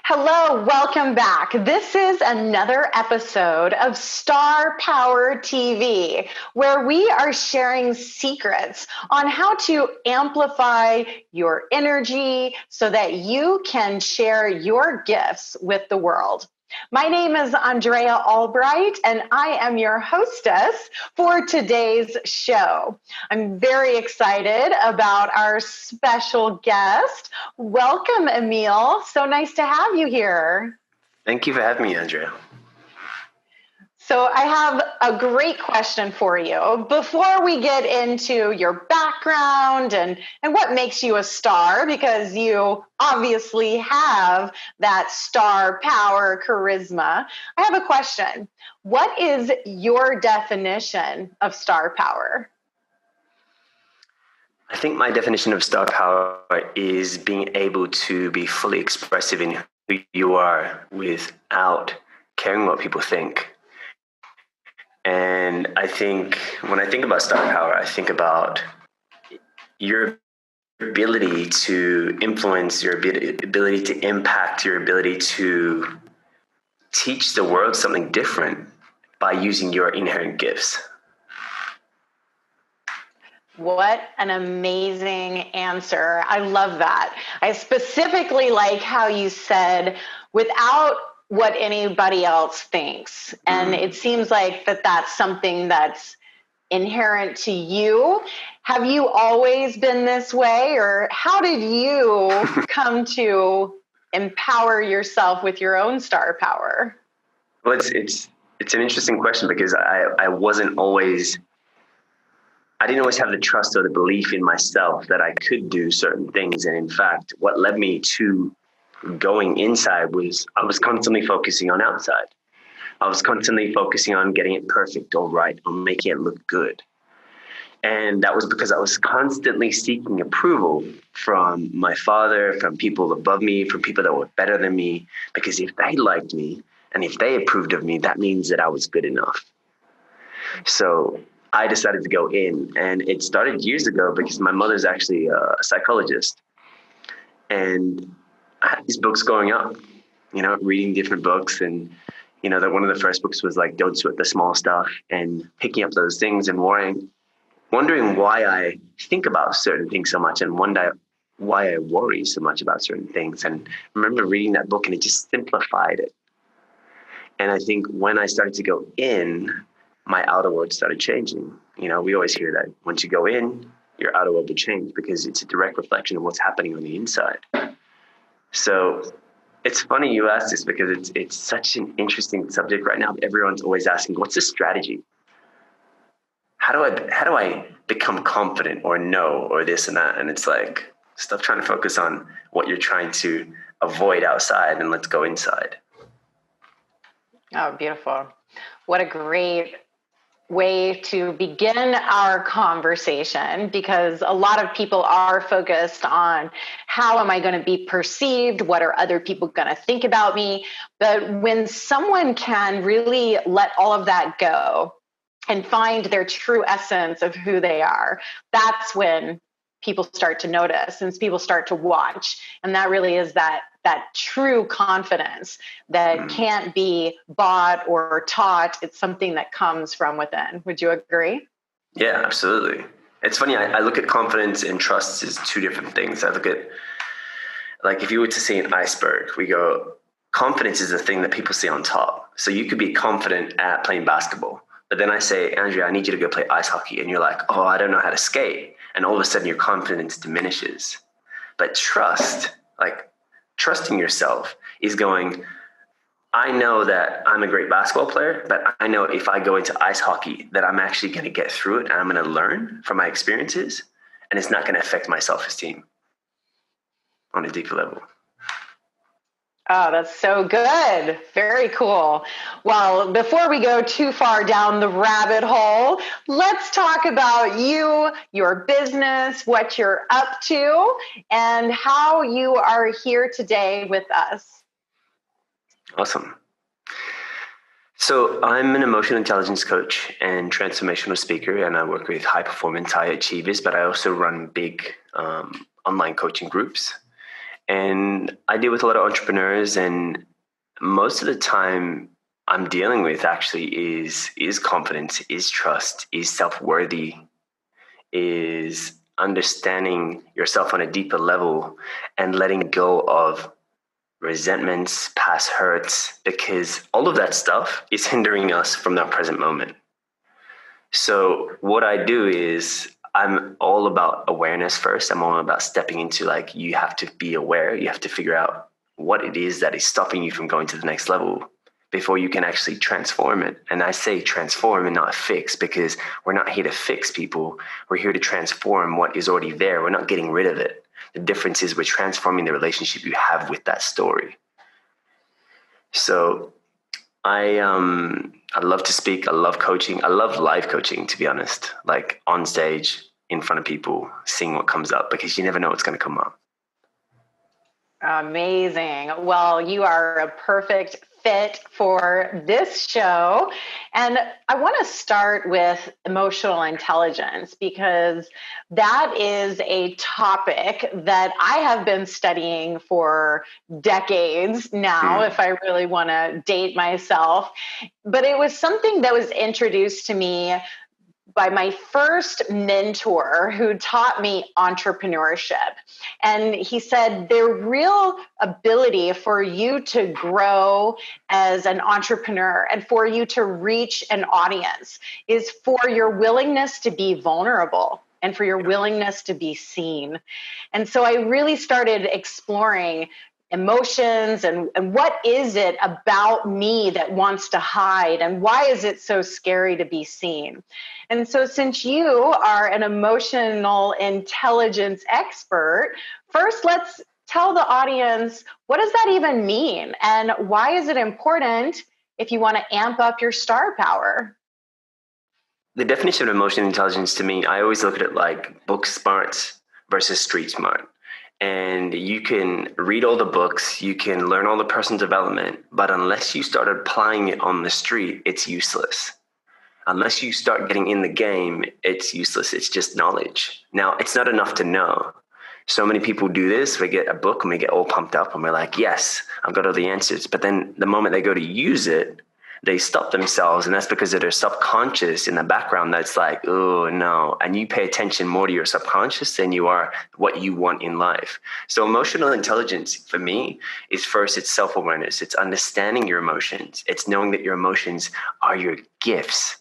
Hello, welcome back. This is another episode of Star Power TV, where we are sharing secrets on how to amplify your energy so that you can share your gifts with the world. My name is Andrea Albright, and I am your hostess for today's show. I'm very excited about our special guest. Welcome, Emile. So nice to have you here. Thank you for having me, Andrea. So I have a great question for you. Before we get into your background and what makes you a star, because you obviously have that star power charisma, I have a question. What is your definition of star power? I think my definition of star power is being able to be fully expressive in who you are without caring what people think. And I think when I think about star power, I think about your ability to influence, your ability to impact, your ability to teach the world something different by using your inherent gifts. What an amazing answer. I love that. I specifically like how you said, without what anybody else thinks. And it seems like that's something that's inherent to you. Have you always been this way, or how did you come to empower yourself with your own star power? Well, it's an interesting question because I didn't always have the trust or the belief in myself that I could do certain things. And in fact, what led me to going inside was I was constantly focusing on outside. I was constantly focusing on getting it perfect or right, on making it look good. And that was because I was constantly seeking approval from my father, from people above me, from people that were better than me. Because if they liked me and if they approved of me, that means that I was good enough. So I decided to go in, and it started years ago because my mother's actually a psychologist. And I had these books growing up, reading different books. And, that one of the first books was like, Don't Sweat the Small Stuff, and picking up those things and wondering why I think about certain things so much and why I worry so much about certain things. And I remember reading that book and it just simplified it. And I think when I started to go in, my outer world started changing. We always hear that once you go in, your outer world will change because it's a direct reflection of what's happening on the inside. So it's funny you asked this because it's such an interesting subject right now. Everyone's always asking, what's the strategy? How do I become confident or know or this and that? And it's like, stop trying to focus on what you're trying to avoid outside and let's go inside. Oh, beautiful. What a great way to begin our conversation, because a lot of people are focused on how am I going to be perceived? What are other people going to think about me? But when someone can really let all of that go and find their true essence of who they are, that's when people start to notice and people start to watch. And that really is that true confidence that can't be bought or taught. It's something that comes from within. Would you agree? Yeah, absolutely. It's funny. I look at confidence and trust as two different things. I look at, like, if you were to see an iceberg, we go, confidence is the thing that people see on top. So you could be confident at playing basketball. But then I say, Andrea, I need you to go play ice hockey. And you're like, oh, I don't know how to skate. And all of a sudden your confidence diminishes. But trusting yourself is going, I know that I'm a great basketball player, but I know if I go into ice hockey that I'm actually going to get through it and I'm going to learn from my experiences, and it's not going to affect my self-esteem on a deeper level. Oh, that's so good. Very cool. Well, before we go too far down the rabbit hole, let's talk about you, your business, what you're up to, and how you are here today with us. Awesome. So I'm an emotional intelligence coach and transformational speaker, and I work with high performance, high achievers, but I also run big online coaching groups. And I deal with a lot of entrepreneurs, and most of the time I'm dealing with actually is confidence, is trust, is self-worthy, is understanding yourself on a deeper level and letting go of resentments, past hurts, because all of that stuff is hindering us from that present moment. So what I do is I'm all about awareness first. I'm all about stepping into, like, you have to be aware. You have to figure out what it is that is stopping you from going to the next level before you can actually transform it. And I say transform and not fix, because we're not here to fix people. We're here to transform what is already there. We're not getting rid of it. The difference is we're transforming the relationship you have with that story. So I love to speak. I love coaching. I love live coaching, to be honest, like on stage in front of people, seeing what comes up, because you never know what's going to come up. Amazing. Well, you are a perfect fit for this show. And I want to start with emotional intelligence, because that is a topic that I have been studying for decades now, if I really want to date myself. But it was something that was introduced to me by my first mentor who taught me entrepreneurship. And he said, the real ability for you to grow as an entrepreneur and for you to reach an audience is for your willingness to be vulnerable and for your willingness to be seen. And so I really started exploring emotions and what is it about me that wants to hide, and why is it so scary to be seen? And so since you are an emotional intelligence expert, first let's tell the audience, what does that even mean? And why is it important if you want to amp up your star power? The definition of emotional intelligence to me, I always look at it like book smarts versus street smart. And you can read all the books, you can learn all the personal development, but unless you start applying it on the street, it's useless. Unless you start getting in the game, it's useless. It's just knowledge. Now, it's not enough to know. So many people do this. We get a book and we get all pumped up and we're like, yes, I've got all the answers. But then the moment they go to use it, they stop themselves. And that's because of their subconscious in the background that's like, oh, no. And you pay attention more to your subconscious than you are what you want in life. So emotional intelligence for me is first, it's self-awareness. It's understanding your emotions. It's knowing that your emotions are your gifts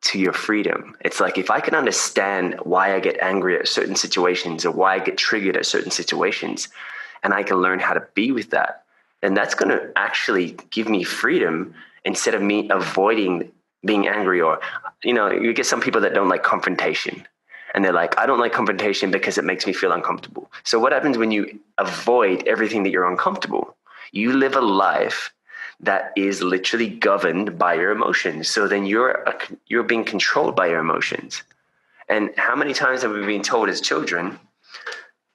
to your freedom. It's like, if I can understand why I get angry at certain situations or why I get triggered at certain situations, and I can learn how to be with that, then that's going to actually give me freedom instead of me avoiding being angry. Or, you get some people that don't like confrontation and they're like, I don't like confrontation because it makes me feel uncomfortable. So what happens when you avoid everything that you're uncomfortable? You live a life that is literally governed by your emotions. So then you're being controlled by your emotions. And how many times have we been told as children,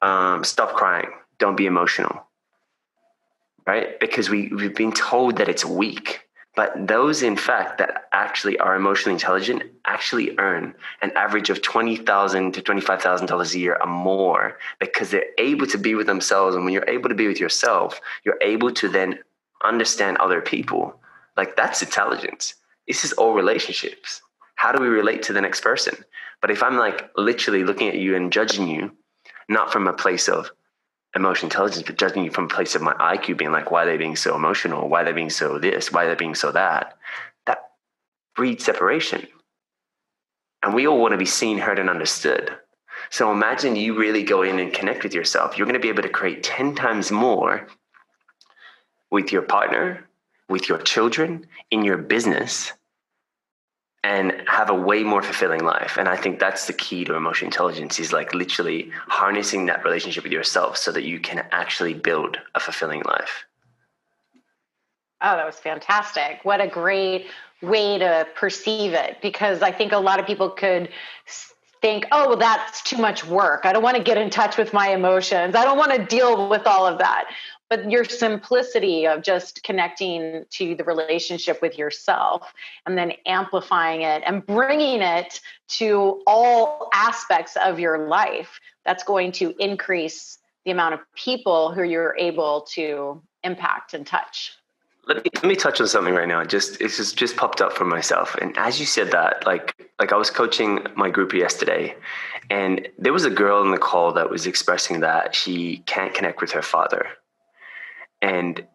stop crying, don't be emotional, right? Because we've been told that it's weak. But those, in fact, that actually are emotionally intelligent actually earn an average of $20,000 to $25,000 a year or more, because they're able to be with themselves. And when you're able to be with yourself, you're able to then understand other people. Like, that's intelligence. This is all relationships. How do we relate to the next person? But if I'm like literally looking at you and judging you, not from a place of emotional intelligence, but judging you from a place of my IQ, being like, why are they being so emotional? Why are they being so this? Why are they being so that? That breeds separation. And we all want to be seen, heard, and understood. So imagine you really go in and connect with yourself. You're going to be able to create 10 times more with your partner, with your children, in your business, and have a way more fulfilling life. And I think that's the key to emotional intelligence, is like literally harnessing that relationship with yourself so that you can actually build a fulfilling life. Oh, that was fantastic. What a great way to perceive it, because I think a lot of people could think, oh, well, that's too much work. I don't want to get in touch with my emotions. I don't want to deal with all of that. But your simplicity of just connecting to the relationship with yourself and then amplifying it and bringing it to all aspects of your life, that's going to increase the amount of people who you're able to impact and touch. Let me touch on something right now. It's just popped up for myself. And as you said that, like I was coaching my group yesterday, and there was a girl in the call that was expressing that she can't connect with her father. And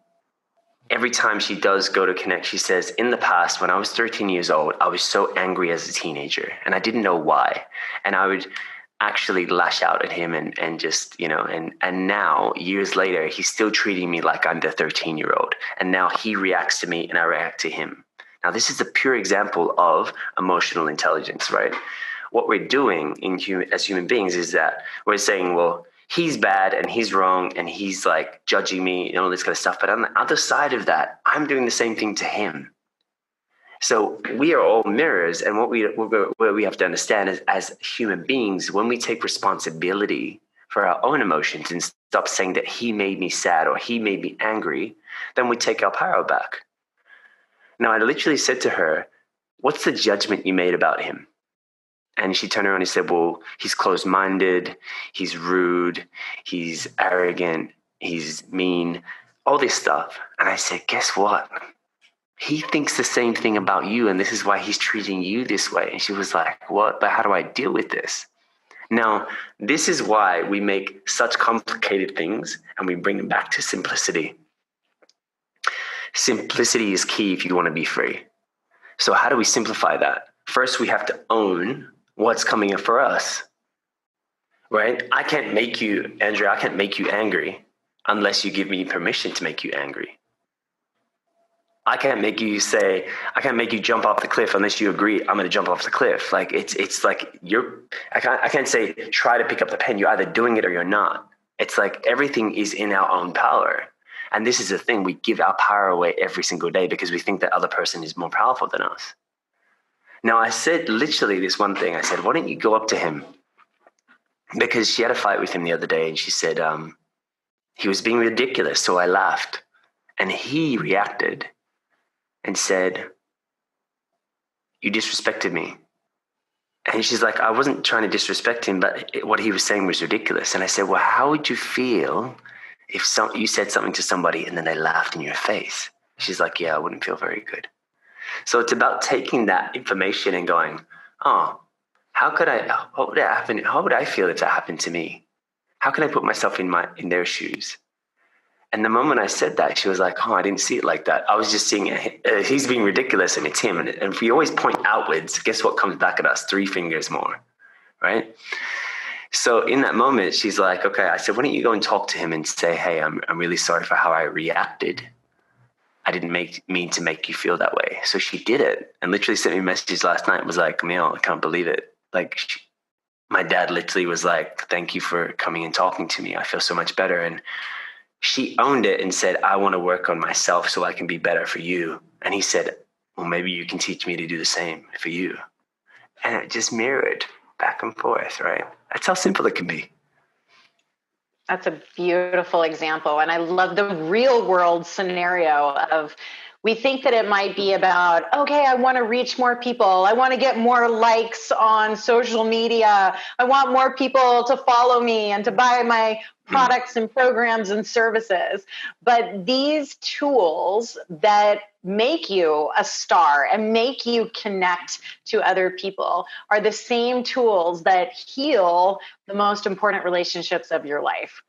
every time she does go to connect, she says, in the past, when I was 13 years old, I was so angry as a teenager and I didn't know why. And I would actually lash out at him and just, and now years later, he's still treating me like I'm the 13-year-old. And now he reacts to me and I react to him. Now, this is a pure example of emotional intelligence, right? What we're doing as human beings is that we're saying, well, he's bad and he's wrong and he's like judging me and all this kind of stuff. But on the other side of that, I'm doing the same thing to him. So we are all mirrors. And what we have to understand is, as human beings, when we take responsibility for our own emotions and stop saying that he made me sad or he made me angry, then we take our power back. Now, I literally said to her, what's the judgment you made about him? And she turned around and said, well, he's closed-minded, he's rude, he's arrogant, he's mean, all this stuff. And I said, guess what? He thinks the same thing about you, and this is why he's treating you this way. And she was like, what? But how do I deal with this? Now, this is why we make such complicated things and we bring them back to simplicity. Simplicity is key if you want to be free. So how do we simplify that? First, we have to own what's coming up for us, right? I can't make you, Andrea, I can't make you angry unless you give me permission to make you angry. I can't make you jump off the cliff unless you agree I'm going to jump off the cliff. Like it's like I can't say try to pick up the pen. You're either doing it or you're not. It's like everything is in our own power. And this is the thing, we give our power away every single day because we think that other person is more powerful than us. Now, I said literally this one thing. I said, why don't you go up to him? Because she had a fight with him the other day and she said he was being ridiculous. So I laughed. And he reacted and said, you disrespected me. And she's like, I wasn't trying to disrespect him, but what he was saying was ridiculous. And I said, well, how would you feel if you said something to somebody and then they laughed in your face? She's like, yeah, I wouldn't feel very good. So it's about taking that information and going, oh, what would happen? How would I feel if that happened to me? How can I put myself in their shoes? And the moment I said that, she was like, oh, I didn't see it like that. I was just seeing it. He's being ridiculous and it's him. And if we always point outwards, guess what comes back at us? 3 fingers more, right? So in that moment, she's like, okay, I said, why don't you go and talk to him and say, hey, I'm really sorry for how I reacted. I didn't mean to make you feel that way. So she did it and literally sent me a message last night. Was like, Emile, I can't believe it. Like my dad literally was like, thank you for coming and talking to me. I feel so much better. And she owned it and said, I want to work on myself so I can be better for you. And he said, well, maybe you can teach me to do the same for you. And it just mirrored back and forth, right? That's how simple it can be. That's a beautiful example. And I love the real world scenario of, we think that it might be about, okay, I want to reach more people. I want to get more likes on social media. I want more people to follow me and to buy my products and programs and services. But these tools that make you a star and make you connect to other people are the same tools that heal the most important relationships of your life.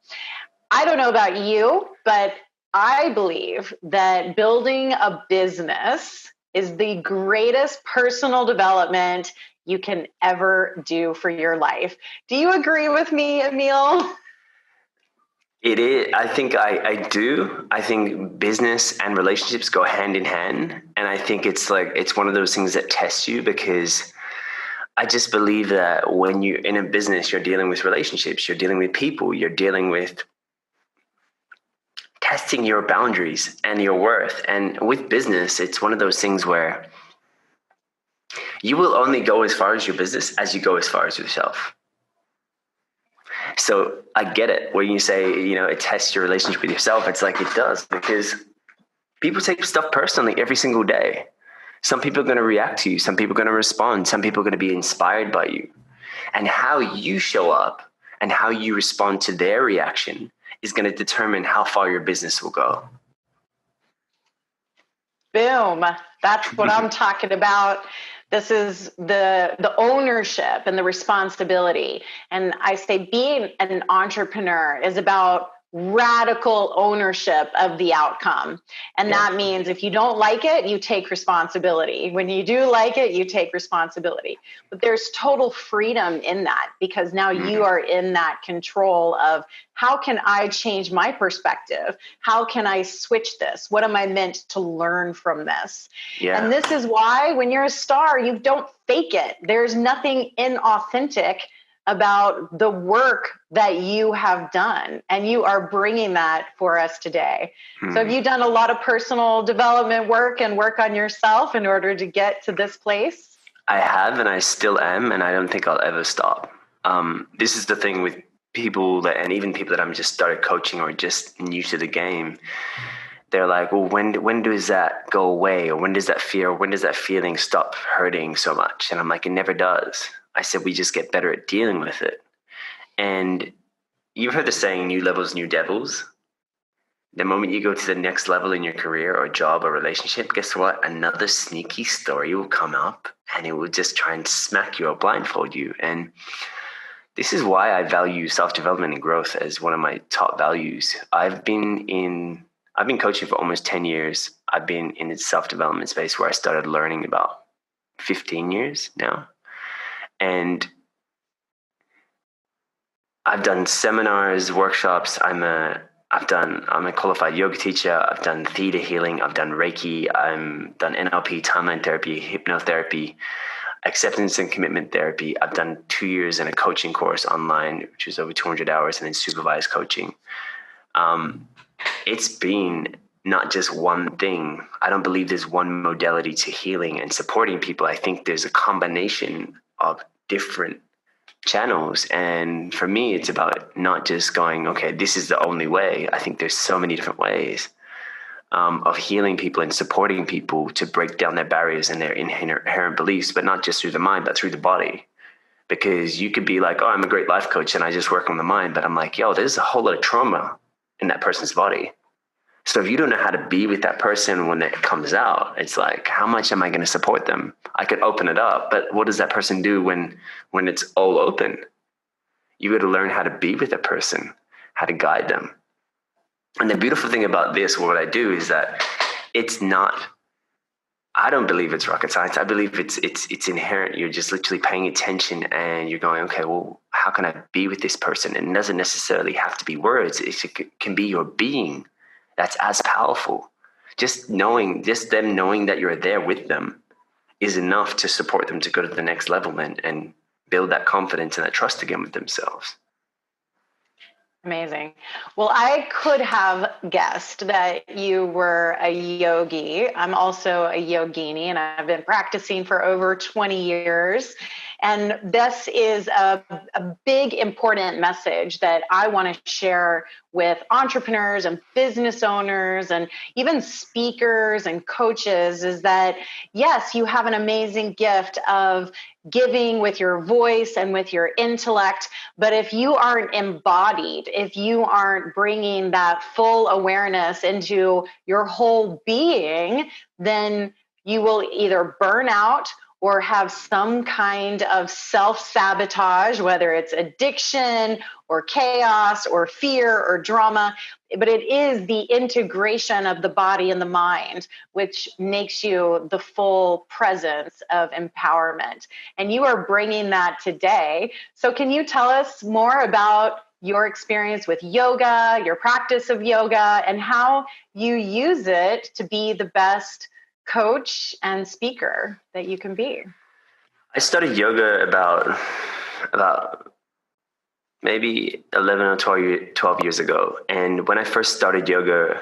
I don't know about you, but I believe that building a business is the greatest personal development you can ever do for your life. Do you agree with me, Emile? It is. I think I do. I think business and relationships go hand in hand. And I think it's one of those things that tests you, because I just believe that when you're in a business, you're dealing with relationships, you're dealing with people, you're dealing with testing your boundaries and your worth. And with business, it's one of those things where you will only go as far as your business as you go as far as yourself. So I get it when you say, it tests your relationship with yourself. It's like it does, because people take stuff personally every single day. Some people are going to react to you. Some people are going to respond. Some people are going to be inspired by you. And how you show up and how you respond to their reaction is going to determine how far your business will go. Boom. That's what I'm talking about. This is the ownership and the responsibility. And I say being an entrepreneur is about radical ownership of the outcome. And that means if you don't like it, you take responsibility. When you do like it, you take responsibility. But there's total freedom in that, because now you are in that control of, how can I change my perspective? How can I switch this? What am I meant to learn from this? Yeah. And this is why when you're a star, you don't fake it. There's nothing inauthentic about the work that you have done, and you are bringing that for us today. So have you done a lot of personal development work and work on yourself in order to get to this place? I have, and I still am, and I don't think I'll ever stop. This is the thing with people that, and even people that I'm just started coaching or just new to the game, they're like, well, when does that go away? Or when does that fear, or when does that feeling stop hurting so much? And I'm like, it never does. I said, we just get better at dealing with it. And you've heard the saying, new levels, new devils. The moment you go to the next level in your career or job or relationship, guess what? Another sneaky story will come up, and it will just try and smack you or blindfold you. And this is why I value self-development and growth as one of my top values. I've been coaching for almost 10 years. I've been in the self-development space where I started learning about 15 years now. And I've done seminars, workshops. I'm a qualified yoga teacher. I've done theta healing. I've done Reiki. I've done NLP, timeline therapy, hypnotherapy, acceptance and commitment therapy. I've done 2 years in a coaching course online, which is over 200 hours, and then supervised coaching. It's been not just one thing. I don't believe there's one modality to healing and supporting people. I think there's a combination of different channels. And for me, it's about not just going, okay, this is the only way. I think there's so many different ways of healing people and supporting people to break down their barriers and their inherent beliefs, but not just through the mind, but through the body. Because you could be like, oh, I'm a great life coach and I just work on the mind. But I'm like, yo, there's a whole lot of trauma in that person's body. So if you don't know how to be with that person when it comes out, it's like, how much am I going to support them? I could open it up, but what does that person do when it's all open? You got to learn how to be with that person, how to guide them. And the beautiful thing about this, what I do, is that it's not, I don't believe it's rocket science. I believe it's inherent. You're just literally paying attention and you're going, okay, well, how can I be with this person? And it doesn't necessarily have to be words. It can be your being. That's as powerful. Just them knowing that you're there with them is enough to support them to go to the next level and build that confidence and that trust again with themselves. Amazing. Well, I could have guessed that you were a yogi. I'm also a yogini, and I've been practicing for over 20 years. And this is a big, important message that I want to share with entrepreneurs and business owners and even speakers and coaches, is that, yes, you have an amazing gift of giving with your voice and with your intellect. But if you aren't embodied, if you aren't bringing that full awareness into your whole being, then you will either burn out or have some kind of self-sabotage, whether it's addiction or chaos or fear or drama. But it is the integration of the body and the mind, which makes you the full presence of empowerment. And you are bringing that today. So can you tell us more about your experience with yoga, your practice of yoga, and how you use it to be the best coach and speaker that you can be? I started yoga about maybe 11 or 12 years ago. And when I first started yoga,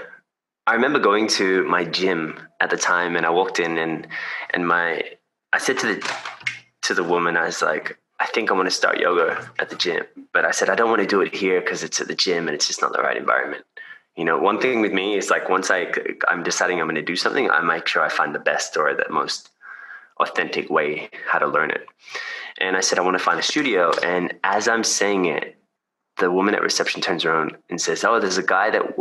I remember going to my gym at the time, and I walked in and I said to the woman, I was like, I think I want to start yoga at the gym. But I said, I don't want to do it here because it's at the gym and it's just not the right environment. You know, one thing with me is like, once I'm deciding I'm going to do something, I make sure I find the best or the most authentic way how to learn it. And I said, I want to find a studio. And as I'm saying it, the woman at reception turns around and says, oh, there's a guy that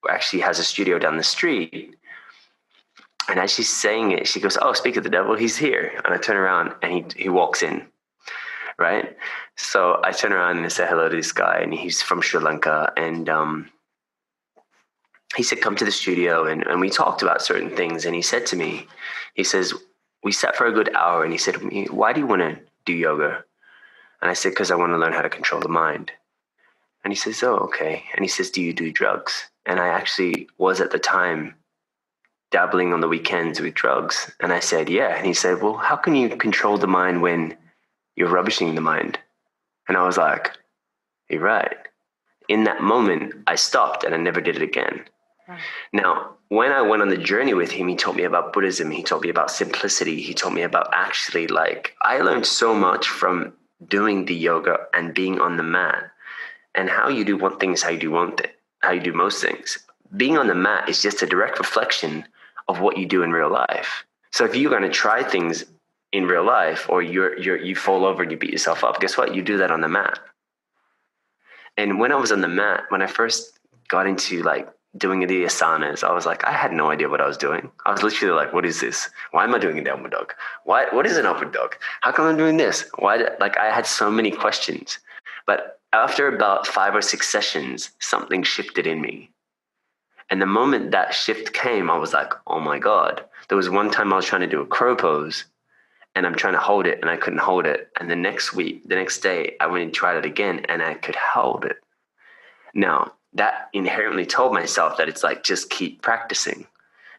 actually has a studio down the street. And as she's saying it, she goes, oh, speak of the devil, he's here. And I turn around and he walks in, right? So I turn around and I say hello to this guy, and he's from Sri Lanka. And he said, come to the studio. And we talked about certain things. And he said to me, he says, we sat for a good hour, and he said to me, why do you want to do yoga? And I said, because I want to learn how to control the mind. And he says, oh, okay. And he says, do you do drugs? And I actually was at the time dabbling on the weekends with drugs. And I said, yeah. And he said, well, how can you control the mind when you're rubbishing the mind? And I was like, you're right. In that moment, I stopped and I never did it again. Right. Now, when I went on the journey with him, he taught me about Buddhism. He taught me about simplicity. He taught me about actually, like, I learned so much from doing the yoga and being on the mat. And how you do one thing is how you do how you do most things. Being on the mat is just a direct reflection of what you do in real life. So if you're going to try things in real life, or you fall over and you beat yourself up, guess what? You do that on the mat. And when I was on the mat, when I first got into like doing the asanas, I was like, I had no idea what I was doing. I was literally like, what is this? Why am I doing a downward dog? What is an upward dog? How come I'm doing this? I had so many questions. But after about 5 or 6 sessions, something shifted in me. And the moment that shift came, I was like, oh my God. There was one time I was trying to do a crow pose, and I'm trying to hold it and I couldn't hold it. And the next day, I went and tried it again and I could hold it. Now, that inherently told myself that it's like, just keep practicing.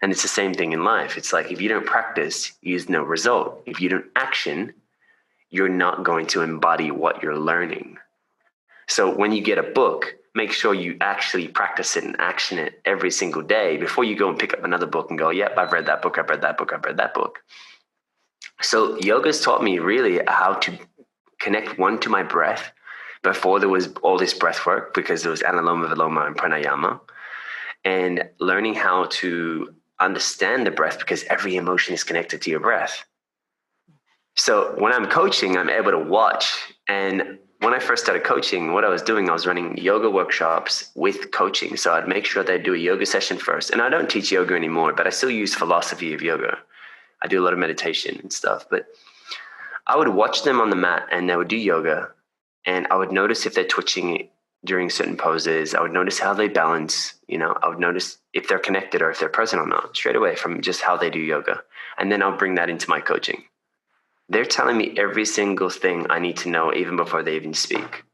And it's the same thing in life. It's like, if you don't practice, there's no result. If you don't action, you're not going to embody what you're learning. So when you get a book, make sure you actually practice it and action it every single day before you go and pick up another book and go, yep, I've read that book, I've read that book, I've read that book. So yoga's taught me really how to connect one to my breath. Before there was all this breath work, because there was analoma, viloma, and pranayama, and learning how to understand the breath, because every emotion is connected to your breath. So when I'm coaching, I'm able to watch. And when I first started coaching, what I was doing, I was running yoga workshops with coaching. So I'd make sure that I do a yoga session first. And I don't teach yoga anymore, but I still use philosophy of yoga. I do a lot of meditation and stuff, but I would watch them on the mat and they would do yoga, and I would notice if they're twitching during certain poses. I would notice how they balance, I would notice if they're connected or if they're present or not straight away from just how they do yoga. And then I'll bring that into my coaching. They're telling me every single thing I need to know even before they even speak.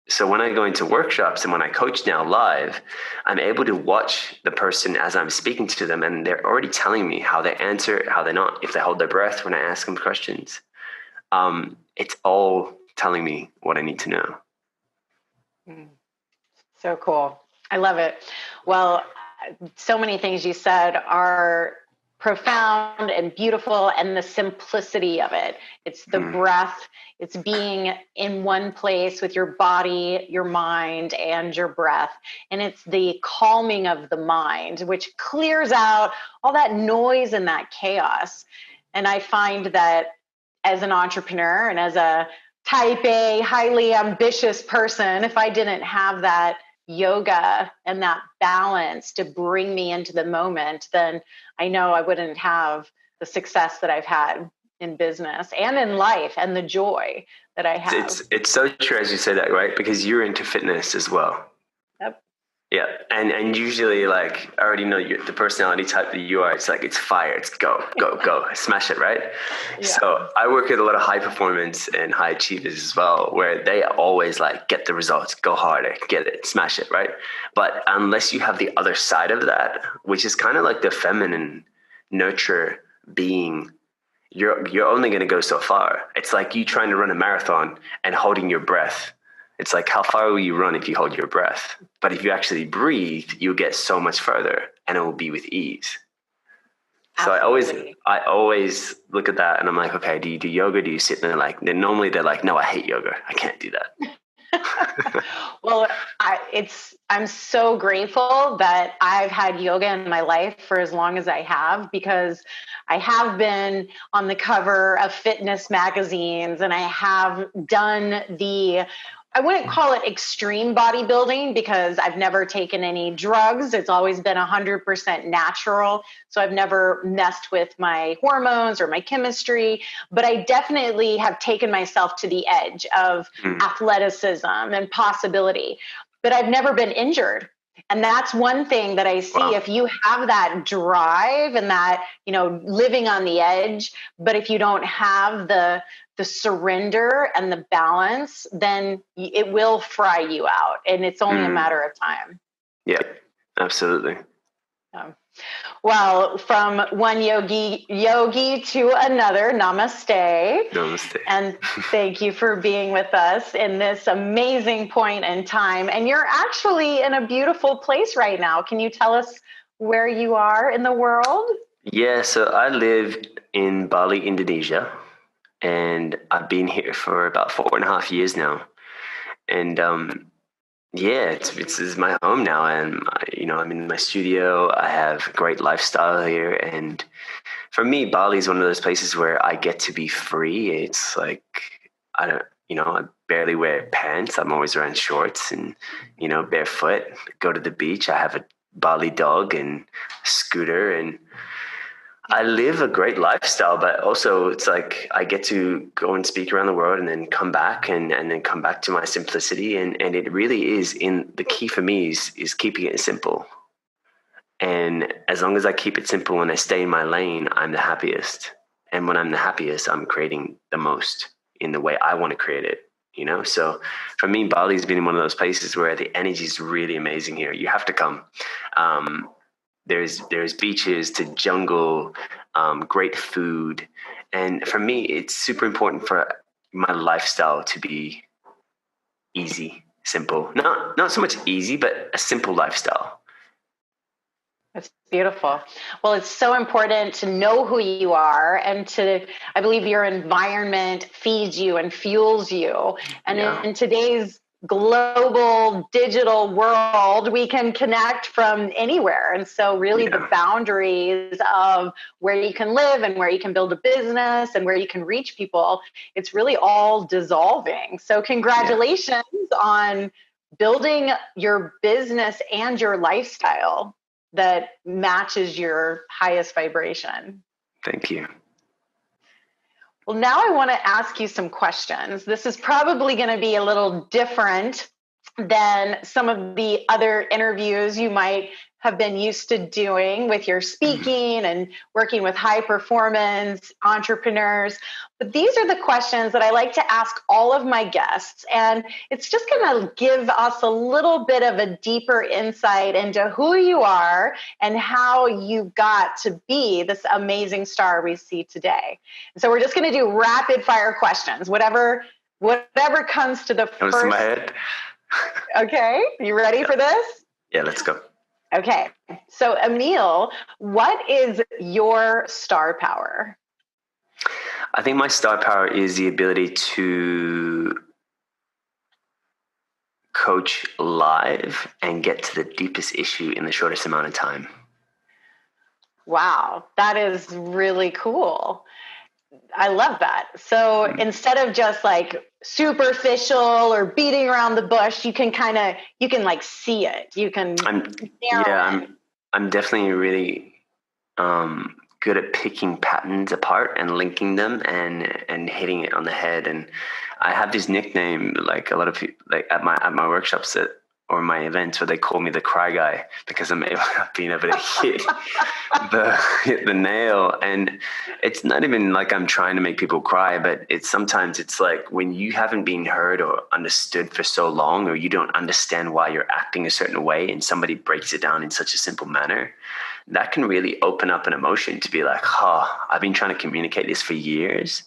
So when I go into workshops and when I coach now live, I'm able to watch the person as I'm speaking to them, and they're already telling me how they answer, how they're not, if they hold their breath when I ask them questions. It's all telling me what I need to know. So cool. I love it. Well, so many things you said are profound and beautiful, and the simplicity of it. It's the breath. It's being in one place with your body, your mind, and your breath. And it's the calming of the mind, which clears out all that noise and that chaos. And I find that as an entrepreneur and as a type A, highly ambitious person, if I didn't have that yoga and that balance to bring me into the moment, then I know I wouldn't have the success that I've had in business and in life, and the joy that I have. It's so true as you say that, right? Because you're into fitness as well. Yep. Yeah. And usually, like, I already know the personality type that you are. It's like, it's fire. It's go, smash it, right? Yeah. So I work with a lot of high performance and high achievers as well, where they always like, get the results, go harder, get it, smash it, right? But unless you have the other side of that, which is kind of like the feminine nurture being, you're only going to go so far. It's like you trying to run a marathon and holding your breath. It's like, how far will you run if you hold your breath? But if you actually breathe, you'll get so much further, and it will be with ease. Absolutely. So I always look at that and I'm like, okay, do you do yoga? Do you sit there? Normally they're like, no, I hate yoga. I can't do that. Well, I'm so grateful that I've had yoga in my life for as long as I have, because I have been on the cover of fitness magazines, and I have done the I wouldn't call it extreme bodybuilding because I've never taken any drugs. It's always been 100% natural. So I've never messed with my hormones or my chemistry, but I definitely have taken myself to the edge of athleticism and possibility, but I've never been injured. And that's one thing that I see. Wow. If you have that drive and that, living on the edge, but if you don't have the surrender and the balance, then it will fry you out. And it's only a matter of time. Yeah, absolutely. Well, from one yogi to another, namaste. Namaste. And thank you for being with us in this amazing point in time. And you're actually in a beautiful place right now. Can you tell us where you are in the world? Yeah, so I live in Bali, Indonesia, and I've been here for about 4.5 years now. And yeah, this is my home now, and I'm in my studio. I have a great lifestyle here, and for me, Bali is one of those places where I get to be free. It's like I barely wear pants. I'm always wearing shorts and barefoot. Go to the beach. I have a Bali dog and a scooter, and I live a great lifestyle, but also it's like I get to go and speak around the world and then come back and then come back to my simplicity. And it really is the key for me is keeping it simple. And as long as I keep it simple and I stay in my lane, I'm the happiest. And when I'm the happiest, I'm creating the most in the way I want to create it. So for me, Bali's been one of those places where the energy is really amazing here. You have to come. There's beaches to jungle, great food. And for me, it's super important for my lifestyle to be easy, simple. Not so much easy, but a simple lifestyle. That's beautiful. Well, it's so important to know who you are and I believe your environment feeds you and fuels you. And in today's global digital world, we can connect from anywhere. And so really the boundaries of where you can live and where you can build a business and where you can reach people, it's really all dissolving. So congratulations on building your business and your lifestyle that matches your highest vibration. Thank you. Well, now I want to ask you some questions. This is probably going to be a little different than some of the other interviews you might have been used to doing with your speaking and working with high performance entrepreneurs. But these are the questions that I like to ask all of my guests. And it's just going to give us a little bit of a deeper insight into who you are and how you got to be this amazing star we see today. And so we're just going to do rapid fire questions, whatever comes to the first. Comes to my head. Okay, you ready for this? Yeah, let's go. Okay, so Emile, what is your star power? I think my star power is the ability to coach live and get to the deepest issue in the shortest amount of time. Wow, that is really cool. I love that. So instead of just like superficial or beating around the bush, you can like see it. You can I'm definitely really good at picking patterns apart and linking them and hitting it on the head. And I have this nickname, like a lot of people, like at my workshops or my events, where they call me the cry guy, because I'm being able to hit the nail. And it's not even like I'm trying to make people cry, but sometimes it's like when you haven't been heard or understood for so long, or you don't understand why you're acting a certain way, and somebody breaks it down in such a simple manner, that can really open up an emotion to be like, I've been trying to communicate this for years,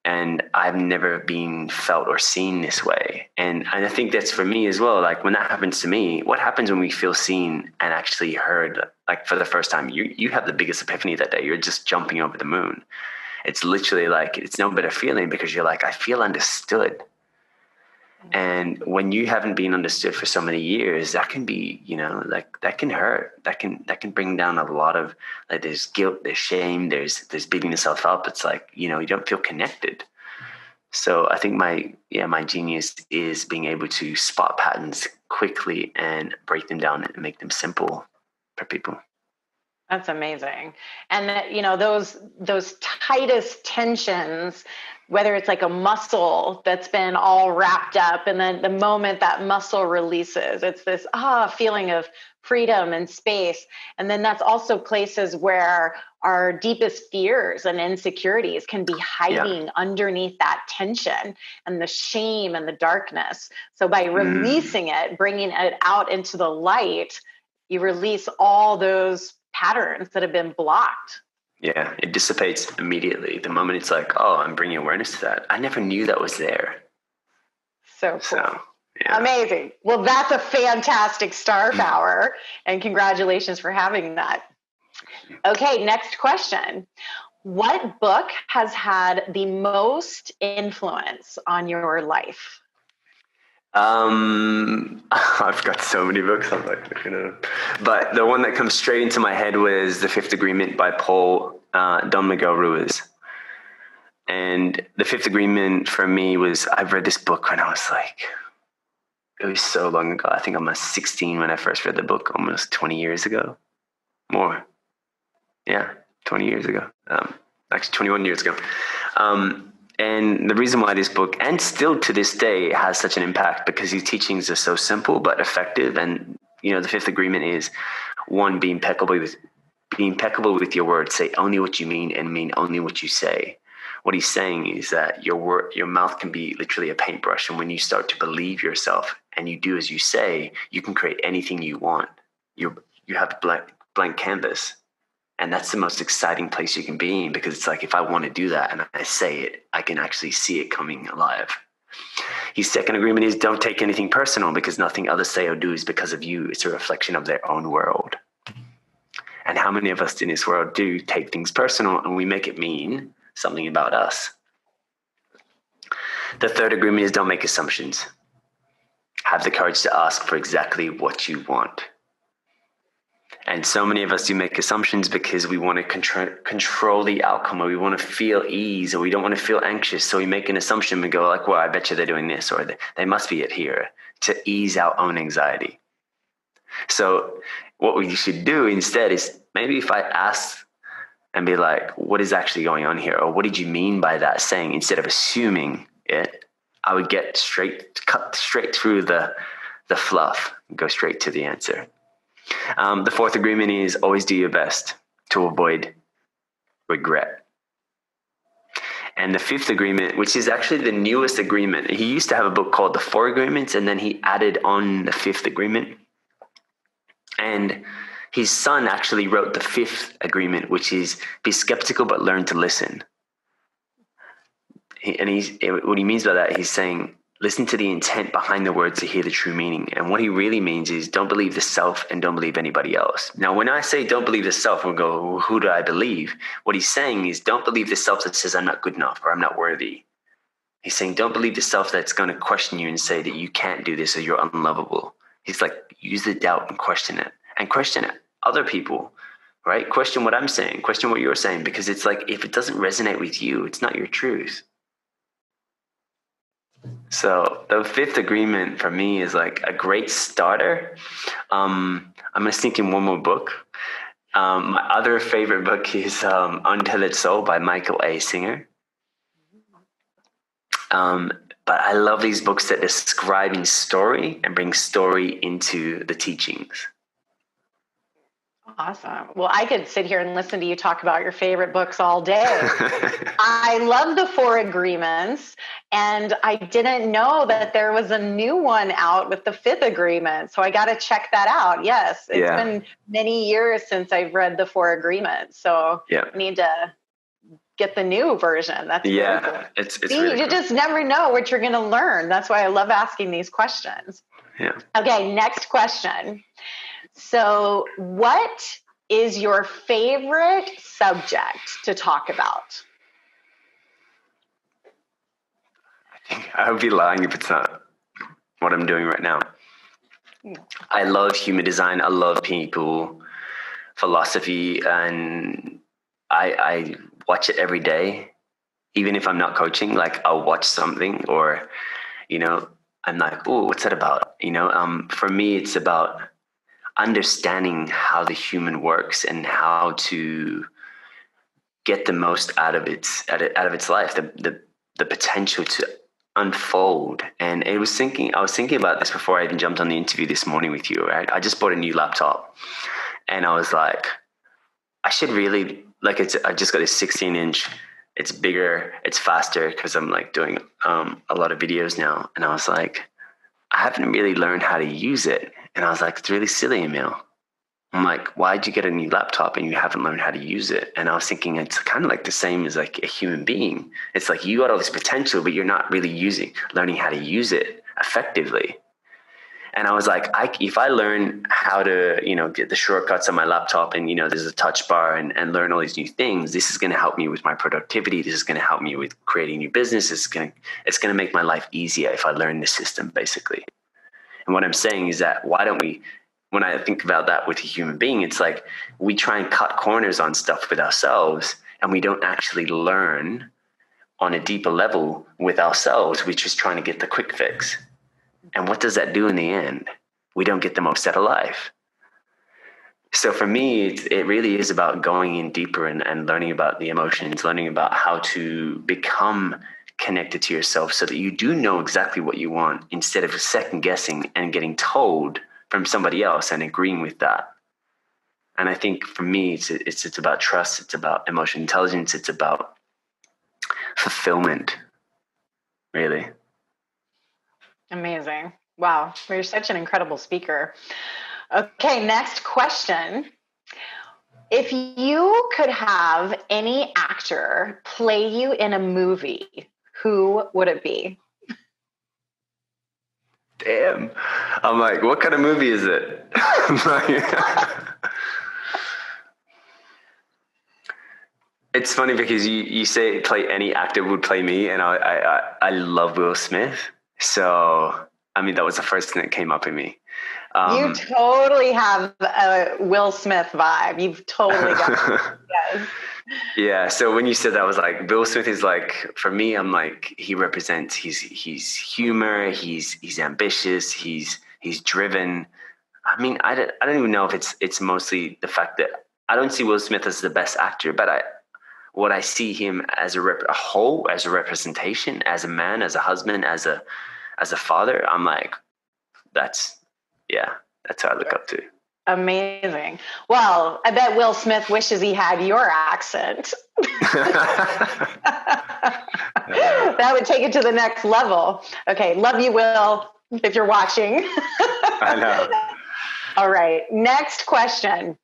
and I've never been felt or seen this way. And I think that's for me as well. Like when that happens to me, what happens when we feel seen and actually heard, like for the first time? You have the biggest epiphany that day. You're just jumping over the moon. It's literally like, it's no better feeling, because you're like, I feel understood. And when you haven't been understood for so many years, that can be, like that can hurt. That can bring down a lot of, like, there's guilt, there's shame, there's beating yourself up. It's like, you don't feel connected. So I think my genius is being able to spot patterns quickly and break them down and make them simple for people. That's amazing. And that, those tightest tensions, whether it's like a muscle that's been all wrapped up, and then the moment that muscle releases, it's this feeling of freedom and space. And then that's also places where our deepest fears and insecurities can be hiding underneath that tension and the shame and the darkness. So by releasing it, bringing it out into the light, you release all those patterns that have been blocked. Yeah, it dissipates immediately. The moment it's like, oh, I'm bringing awareness to that. I never knew that was there. So cool. Amazing. Well, that's a fantastic star power, and congratulations for having that. Okay, next question. What book has had the most influence on your life? I've got so many books. I'm like, but the one that comes straight into my head was The Fifth Agreement by Don Miguel Ruiz. And The Fifth Agreement for me was, I've read this book when I was like, it was so long ago. I think I was 16 when I first read the book, almost 20 years ago. More. Yeah, 20 years ago. Actually 21 years ago. And the reason why this book, and still to this day, has such an impact, because his teachings are so simple but effective. And the Fifth Agreement is, one, be impeccable with your words. Say only what you mean and mean only what you say. What he's saying is that your mouth can be literally a paintbrush, and when you start to believe yourself and you do as you say, you can create anything you want. You have a blank canvas. And that's the most exciting place you can be in, because it's like, if I want to do that and I say it, I can actually see it coming alive. His second agreement is, don't take anything personal, because nothing others say or do is because of you. It's a reflection of their own world. And how many of us in this world do take things personal and we make it mean something about us? The third agreement is, don't make assumptions. Have the courage to ask for exactly what you want. And so many of us do make assumptions because we want to control the outcome, or we want to feel ease, or we don't want to feel anxious. So we make an assumption and go like, well, I bet you they're doing this, or they must be it here, to ease our own anxiety. So what we should do instead is, maybe if I ask and be like, what is actually going on here? Or what did you mean by that saying? Instead of assuming it, I would cut straight through the fluff and go straight to the answer. The fourth agreement is, always do your best to avoid regret. And the fifth agreement, which is actually the newest agreement, he used to have a book called The Four Agreements, and then he added on the fifth agreement. And his son actually wrote the fifth agreement, which is, be skeptical but learn to listen. What he means by that, he's saying, listen to the intent behind the words to hear the true meaning. And what he really means is, don't believe the self and don't believe anybody else. Now, when I say don't believe the self, we'll go, well, who do I believe? What he's saying is, don't believe the self that says I'm not good enough or I'm not worthy. He's saying, don't believe the self that's going to question you and say that you can't do this or you're unlovable. He's like, use the doubt and question it. And question other people, right? Question what I'm saying. Question what you're saying. Because it's like, if it doesn't resonate with you, it's not your truth. So the fifth agreement for me is like a great starter. I'm going to sneak in one more book. My other favorite book is Untethered Soul by Michael A. Singer. But I love these books that describe in story and bring story into the teachings. Awesome. Well, I could sit here and listen to you talk about your favorite books all day. I love The Four Agreements, and I didn't know that there was a new one out with the fifth agreement. So I got to check that out. Yes. It's been many years since I've read The Four Agreements. So I need to get the new version. That's cool. It's See, really you cool. just never know what you're going to learn. That's why I love asking these questions. Yeah. Okay. Next question. So what is your favorite subject to talk about? I would be lying if it's not what I'm doing right now. I love human design. I love people, philosophy, and I watch it every day. even if I'm not coaching, like I'll watch something or, I'm like, oh, what's that about? For me, it's about understanding how the human works and how to get the most out of its life, the potential to unfold. And I was thinking about this before I even jumped on the interview this morning with you, right? I just bought a new laptop and I was like, I should really I just got a 16-inch. It's bigger, it's faster because I'm like doing a lot of videos now. And I was like, I haven't really learned how to use it. And I was like, it's really silly, Emile. I'm like, why'd you get a new laptop and you haven't learned how to use it? And I was thinking it's kind of like the same as like a human being. It's like you got all this potential, but you're not really learning how to use it effectively. And I was like, if I learn how to, get the shortcuts on my laptop and, there's a touch bar and learn all these new things, this is going to help me with my productivity. This is going to help me with creating new business. It's going to make my life easier if I learn the system, basically. And what I'm saying is that why don't we, when I think about that with a human being, it's like we try and cut corners on stuff with ourselves and we don't actually learn on a deeper level with ourselves. We're just trying to get the quick fix. And what does that do in the end? We don't get the most out of life. So for me, it really is about going in deeper and learning about the emotions, learning about how to become connected to yourself so that you do know exactly what you want instead of second guessing and getting told from somebody else and agreeing with that. And I think for me, it's about trust. It's about emotional intelligence. It's about fulfillment, really. Amazing. Wow. You're such an incredible speaker. Okay, next question. If you could have any actor play you in a movie, who would it be? Damn. I'm like, what kind of movie is it? It's funny because you say play any actor would play me, and I love Will Smith. So, I mean, that was the first thing that came up in me. You totally have a Will Smith vibe. You've totally got it. Yes. Yeah. So when you said that, I was like, Will Smith is like, for me, I'm like, he represents, he's humor. He's ambitious. He's driven. I mean, I don't even know if it's mostly the fact that I don't see Will Smith as the best actor, but what I see him as a whole, as a representation, as a man, as a husband, as a father, I'm like, that's who I look up to. Amazing. Well, I bet Will Smith wishes he had your accent. That would take it to the next level. Okay. Love you, Will, if you're watching. I know. All right. Next question.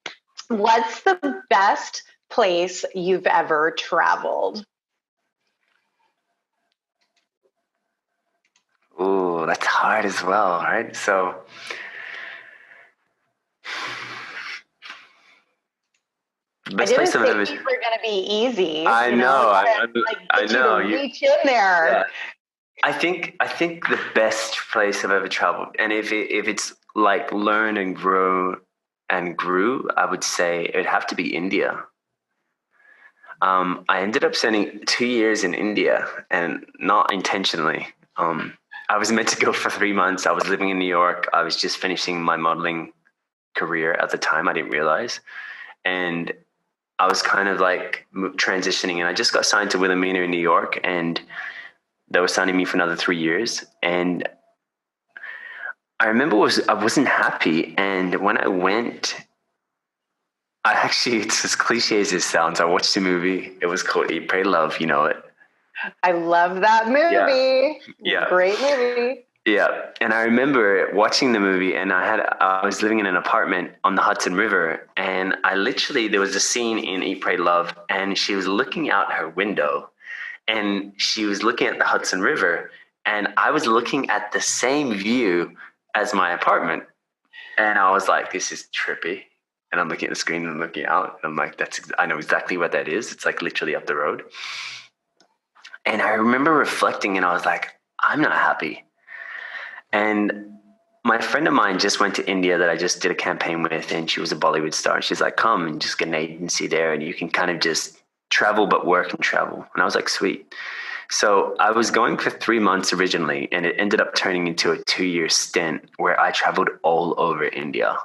What's the best place you've ever traveled? Ooh, that's hard as well, right? So best place I've ever. These are going to be easy. I know. I know. You reach in there. Yeah. I think the best place I've ever traveled, and if it's like learn and grew, I would say it'd have to be India. I ended up spending 2 years in India, and not intentionally. I was meant to go for 3 months. I was living in New York. I was just finishing my modeling career at the time. I didn't realize, and I was kind of like transitioning, and I just got signed to Wilhelmina in New York, and they were signing me for another 3 years. And I remember I wasn't happy. And when I went, it's as cliche as it sounds. I watched a movie. It was called Eat, Pray, Love. You know it. I love that movie. Yeah. Great movie. Yeah. And I remember watching the movie, and I was living in an apartment on the Hudson River. And there was a scene in Eat, Pray, Love, and she was looking out her window, and she was looking at the Hudson River, and I was looking at the same view as my apartment. And I was like, this is trippy. And I'm looking at the screen and looking out, and I'm like, I know exactly what that is. It's like literally up the road. And I remember reflecting, and I was like, I'm not happy. And my friend of mine just went to India that I just did a campaign with, and she was a Bollywood star. She's like, come and just get an agency there, and you can kind of just travel, but work and travel. And I was like, sweet. So I was going for 3 months originally, and it ended up turning into a 2-year stint where I traveled all over India.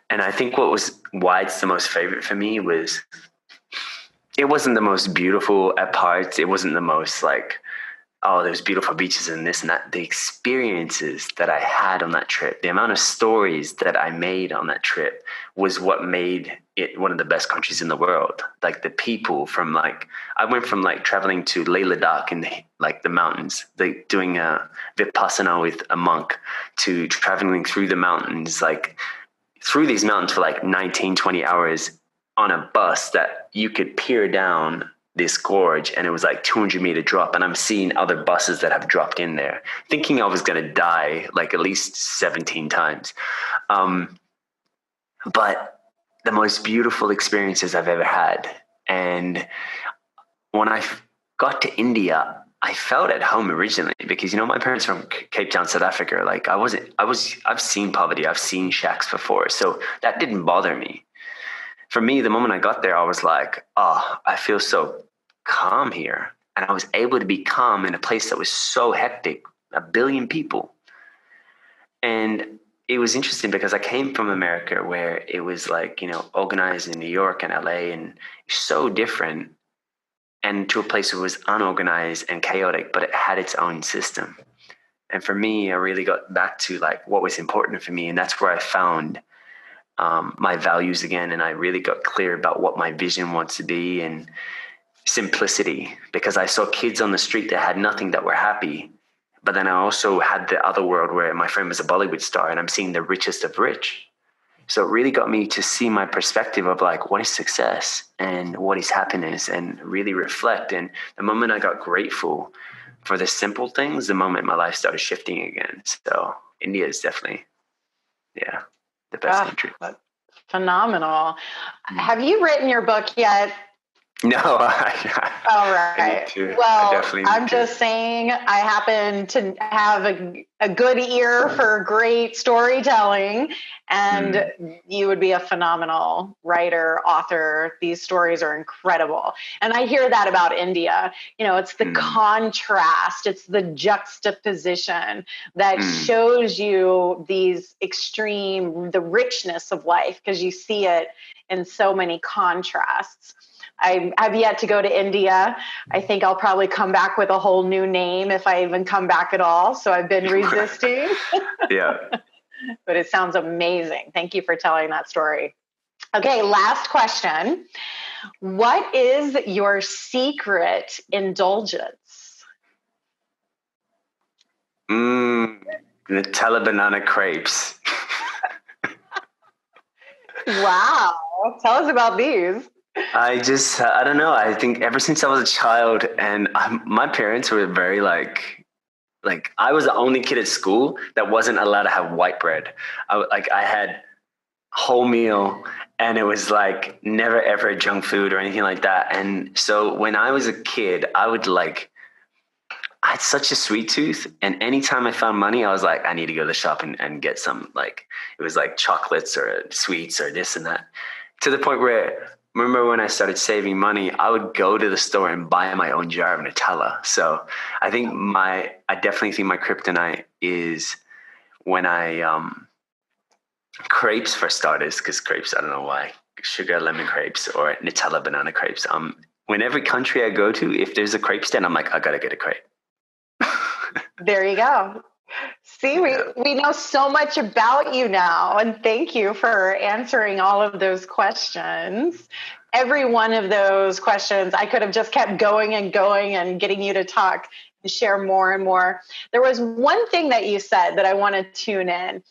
And I think why it's the most favorite for me was it wasn't the most beautiful at parts. It wasn't the most like, oh, there's beautiful beaches and this and that. The experiences that I had on that trip, the amount of stories that I made on that trip was what made it one of the best countries in the world. Like the people I went from like traveling to Leh Ladakh in the mountains, doing a Vipassana with a monk, to traveling through the mountains, like through these mountains for like 19, 20 hours on a bus that you could peer down this gorge, and it was like 200-meter drop, and I'm seeing other buses that have dropped in there, thinking I was going to die like at least 17 times. But the most beautiful experiences I've ever had. And when I got to India, I felt at home originally because, my parents are from Cape Town, South Africa. Like I've seen poverty. I've seen shacks before. So that didn't bother me. For me, the moment I got there, I was like, oh, I feel so calm here. And I was able to be calm in a place that was so hectic, 1 billion people. And it was interesting because I came from America where it was like, organized in New York and LA and so different, and to a place that was unorganized and chaotic, but it had its own system. And for me, I really got back to like what was important for me. And that's where I found my values again. And I really got clear about what my vision wants to be, and simplicity, because I saw kids on the street that had nothing that were happy. But then I also had the other world where my friend was a Bollywood star and I'm seeing the richest of rich. So it really got me to see my perspective of like, what is success and what is happiness, and really reflect. And the moment I got grateful for the simple things, the moment my life started shifting again. So India is definitely, the best country. Phenomenal. Have you written your book yet? No. All right. Well, I'm just saying I happen to have a good ear for great storytelling, and you would be a phenomenal writer, author. These stories are incredible. And I hear that about India. It's the contrast, it's the juxtaposition that shows you these the richness of life, because you see it in so many contrasts. I've yet to go to India. I think I'll probably come back with a whole new name if I even come back at all. So I've been resisting. Yeah. But it sounds amazing. Thank you for telling that story. Okay, last question. What is your secret indulgence? Nutella banana crepes. Wow. Tell us about these. I don't know. I think ever since I was a child, and my parents were very like I was the only kid at school that wasn't allowed to have white bread. I had wholemeal, and it was like never ever junk food or anything like that. And so when I was a kid, I had such a sweet tooth, and anytime I found money, I was like, I need to go to the shop and get some, like, it was like chocolates or sweets or this and that, to the point where, remember when I started saving money, I would go to the store and buy my own jar of Nutella. So I definitely think my kryptonite is when crepes, for starters, because crepes, I don't know why, sugar lemon crepes or Nutella banana crepes. When every country I go to, if there's a crepe stand, I'm like, I gotta get a crepe. There you go. See, we know so much about you now, and thank you for answering all of those questions. Every one of those questions, I could have just kept going and getting you to talk and share more and more. There was one thing that you said that I want to tune in.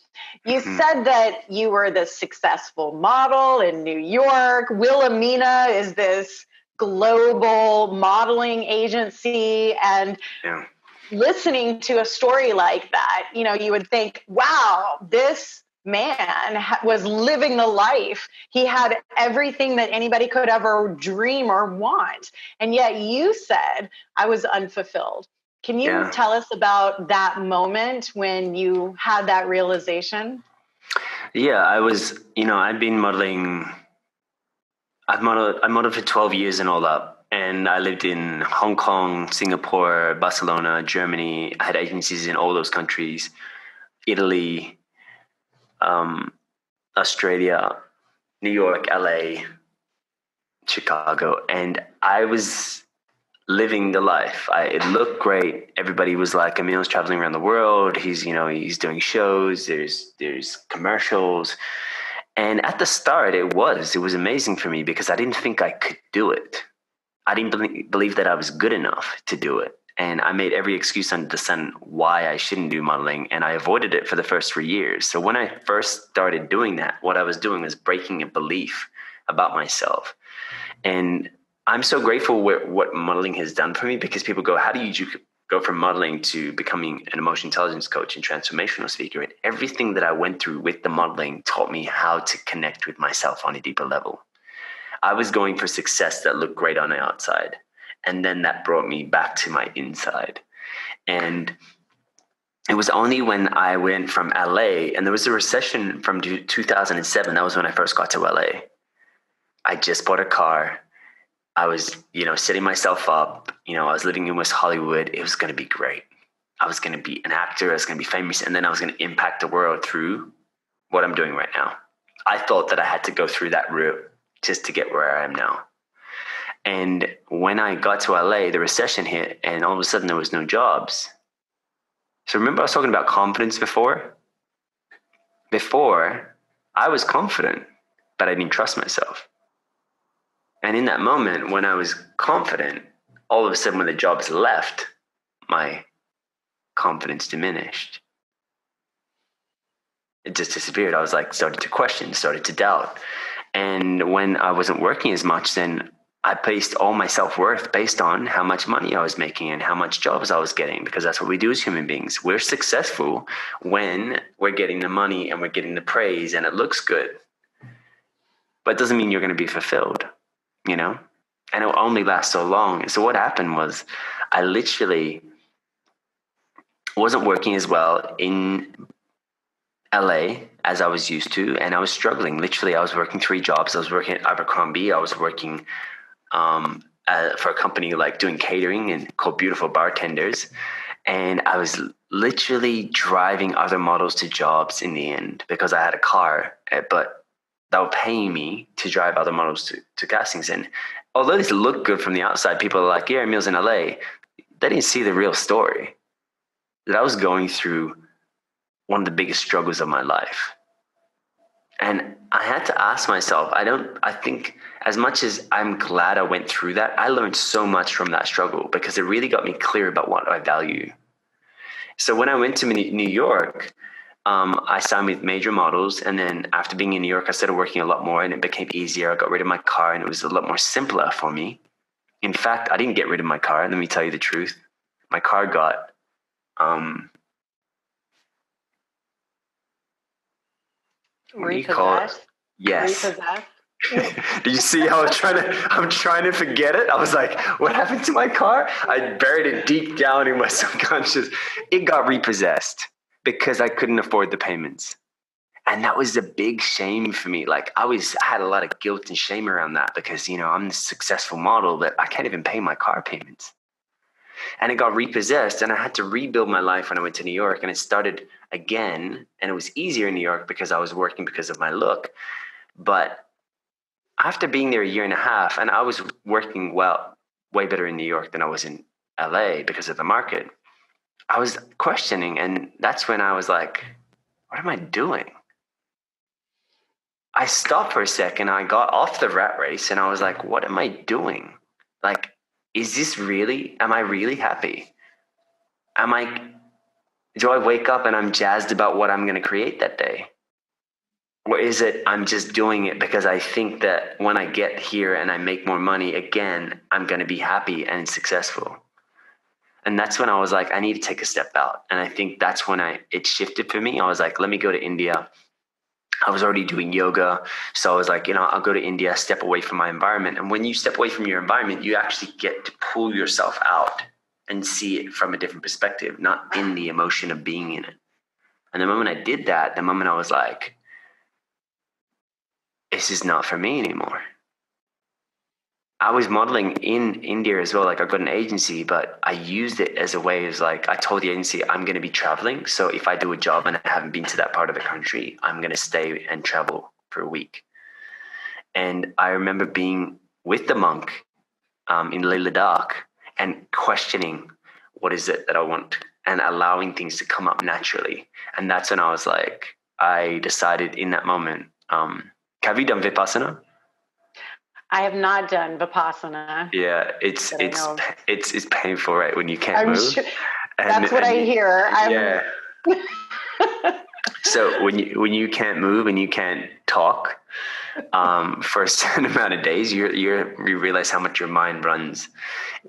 You said that you were the successful model in New York. Wilhelmina is this global modeling agency, and listening to a story like that, you would think, wow, this man was living the life. He had everything that anybody could ever dream or want. And yet you said, I was unfulfilled. Can you tell us about that moment when you had that realization? Yeah, I was, I've been modeling. I modeled for 12 years and all that. And I lived in Hong Kong, Singapore, Barcelona, Germany. I had agencies in all those countries, Italy, Australia, New York, LA, Chicago. And I was living the life. It looked great. Everybody was like, Emile's traveling around the world. He's doing shows. There's commercials. And at the start, it was amazing for me because I didn't think I could do it. I didn't believe that I was good enough to do it. And I made every excuse under the sun why I shouldn't do modeling. And I avoided it for the first 3 years. So when I first started doing that, what I was doing was breaking a belief about myself. And I'm so grateful what modeling has done for me, because people go, how do you go from modeling to becoming an emotional intelligence coach and transformational speaker? And everything that I went through with the modeling taught me how to connect with myself on a deeper level. I was going for success that looked great on the outside. And then that brought me back to my inside. And it was only when I went from LA, and there was a recession from 2007. That was when I first got to LA. I just bought a car. I was, setting myself up. I was living in West Hollywood. It was going to be great. I was going to be an actor. I was going to be famous. And then I was going to impact the world through what I'm doing right now. I thought that I had to go through that route just to get where I am now. And when I got to LA, the recession hit, and all of a sudden there was no jobs. So remember I was talking about confidence before? Before, I was confident, but I didn't trust myself. And in that moment, when I was confident, all of a sudden when the jobs left, my confidence diminished. It just disappeared. I was like, started to question, started to doubt. And when I wasn't working as much, then I based all my self-worth based on how much money I was making and how much jobs I was getting, because that's what we do as human beings. We're successful when we're getting the money and we're getting the praise and it looks good. But it doesn't mean you're going to be fulfilled, and it will only last so long. So what happened was I literally wasn't working as well in LA as I was used to, and I was struggling. Literally, I was working 3 jobs. I was working at Abercrombie. I was working for a company like doing catering and called Beautiful Bartenders. And I was literally driving other models to jobs in the end because I had a car, but they were paying me to drive other models to castings. And although this looked good from the outside, people are like, yeah, Emile's in LA. They didn't see the real story. That I was going through one of the biggest struggles of my life. And I had to ask myself, I think as much as I'm glad I went through that, I learned so much from that struggle because it really got me clear about what I value. So when I went to New York, I signed with major models. And then after being in New York, I started working a lot more and it became easier. I got rid of my car and it was a lot more simpler for me. In fact, I didn't get rid of my car. Let me tell you the truth. My car got, what do you call it? Yes. Repossessed. Do you see how I'm trying to forget it? I was like, what happened to my car? I buried it deep down in my subconscious. It got repossessed because I couldn't afford the payments. And that was a big shame for me. Like I had a lot of guilt and shame around that because, I'm this successful model that I can't even pay my car payments. And it got repossessed and I had to rebuild my life when I went to New York, and it started again. And it was easier in New York because I was working because of my look. But after being there a year and a half, and I was working way better in New York than I was in LA because of the market, I was questioning. And that's when I was like, what am I doing? I stopped for a second. I got off the rat race and I was like, what am I doing? Like, am I really happy? Do I wake up and I'm jazzed about what I'm going to create that day? Or is it I'm just doing it because I think that when I get here and I make more money again, I'm going to be happy and successful? And that's when I was like, I need to take a step out. And I think that's when it shifted for me. I was like, let me go to India. I was already doing yoga. So I was like, I'll go to India, step away from my environment. And when you step away from your environment, you actually get to pull yourself out and see it from a different perspective, not in the emotion of being in it. And the moment I did that, the moment I was like, this is not for me anymore. I was modeling in India as well. Like I got an agency, but I used it as a way of like, I told the agency I'm going to be traveling. So if I do a job and I haven't been to that part of the country, I'm going to stay and travel for a week. And I remember being with the monk in Leh Ladakh and questioning, what is it that I want, and allowing things to come up naturally. And that's when I was like, I decided in that moment, have you done Vipassana? I have not done Vipassana. Yeah, it's painful, right? When you can't I'm move. sure that's what I hear. Yeah. So when you can't move and you can't talk for a certain amount of days, you realize how much your mind runs.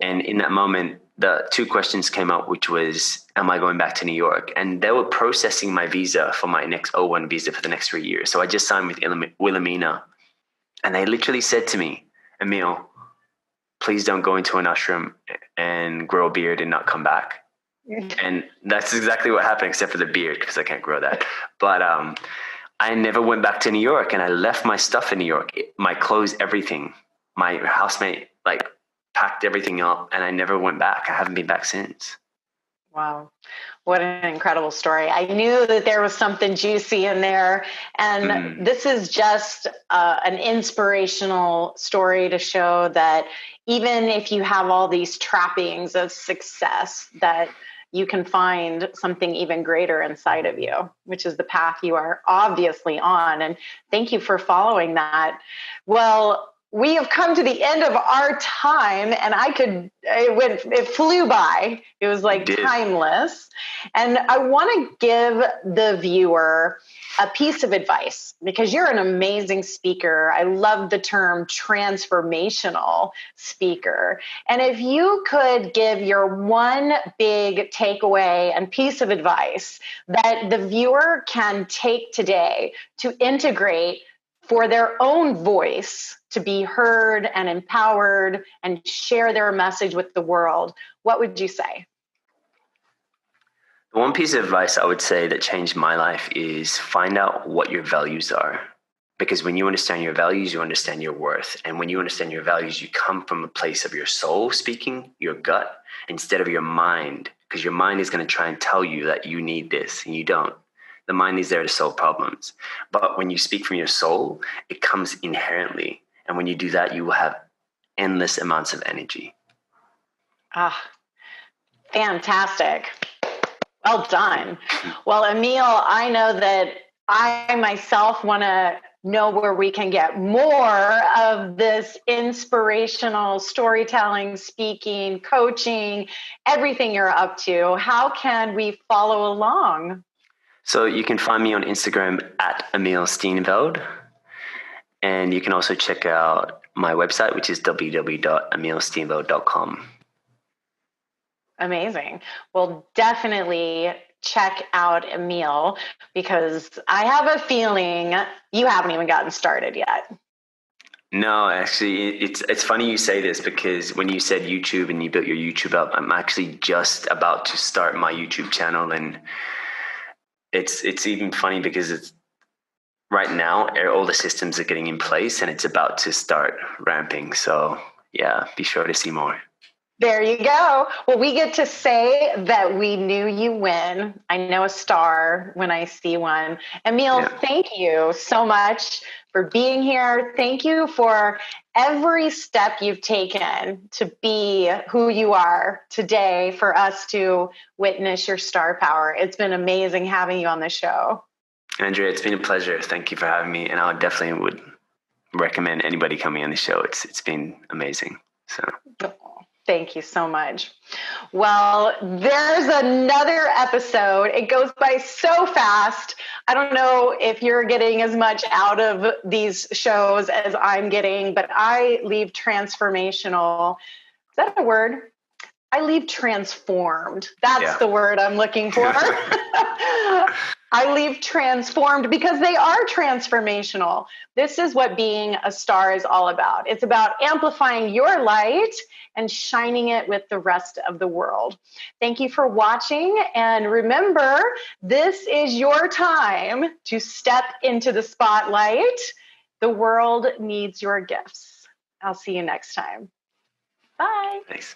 And in that moment, the two questions came up, which was, am I going back to New York? And they were processing my visa for my next O1 visa for the next 3 years. So I just signed with Wilhelmina. And they literally said to me, Emile, please don't go into an ashram and grow a beard and not come back. And that's exactly what happened, except for the beard, because I can't grow that. But I never went back to New York, and I left my stuff in New York, my clothes, everything. My housemate like packed everything up, and I never went back. I haven't been back since. Wow. What an incredible story. I knew that there was something juicy in there. And this is just an inspirational story to show that even if you have all these trappings of success, that you can find something even greater inside of you, which is the path you are obviously on. And thank you for following that. Well, we have come to the end of our time, and it flew by. It was like timeless. And I want to give the viewer a piece of advice, because you're an amazing speaker. I love the term transformational speaker. And if you could give your one big takeaway and piece of advice that the viewer can take today to integrate for their own voice to be heard and empowered and share their message with the world, what would you say? The one piece of advice I would say that changed my life is find out what your values are. Because when you understand your values, you understand your worth. And when you understand your values, you come from a place of your soul speaking, your gut, instead of your mind. Because your mind is going to try and tell you that you need this, and you don't. The mind is there to solve problems. But when you speak from your soul, it comes inherently. And when you do that, you will have endless amounts of energy. Ah, fantastic. Well done. Well, Emile, I know that I myself want to know where we can get more of this inspirational storytelling, speaking, coaching, everything you're up to. How can we follow along? So you can find me on Instagram at Emile Steenveld. And you can also check out my website, which is www.emilesteenveld.com. Amazing. Well, definitely check out Emile, because I have a feeling you haven't even gotten started yet. No, actually, it's funny you say this, because when you said YouTube and you built your YouTube up, I'm actually just about to start my YouTube channel. And it's even funny because it's right now, all the systems are getting in place and it's about to start ramping. So yeah, be sure to see more. There you go. Well, we get to say that we knew you when. I know a star when I see one. Emile, Thank you so much for being here. Thank you for every step you've taken to be who you are today, for us to witness your star power. It's been amazing having you on the show. Andrea, it's been a pleasure. Thank you for having me. And I definitely would recommend anybody coming on the show. It's been amazing. So. Thank you so much. Well, there's another episode. It goes by so fast. I don't know if you're getting as much out of these shows as I'm getting, but I leave transformational. Is that a word? I leave transformed. That's the word I'm looking for. I leave transformed because they are transformational. This is what being a star is all about. It's about amplifying your light and shining it with the rest of the world. Thank you for watching. And remember, this is your time to step into the spotlight. The world needs your gifts. I'll see you next time. Bye. Thanks.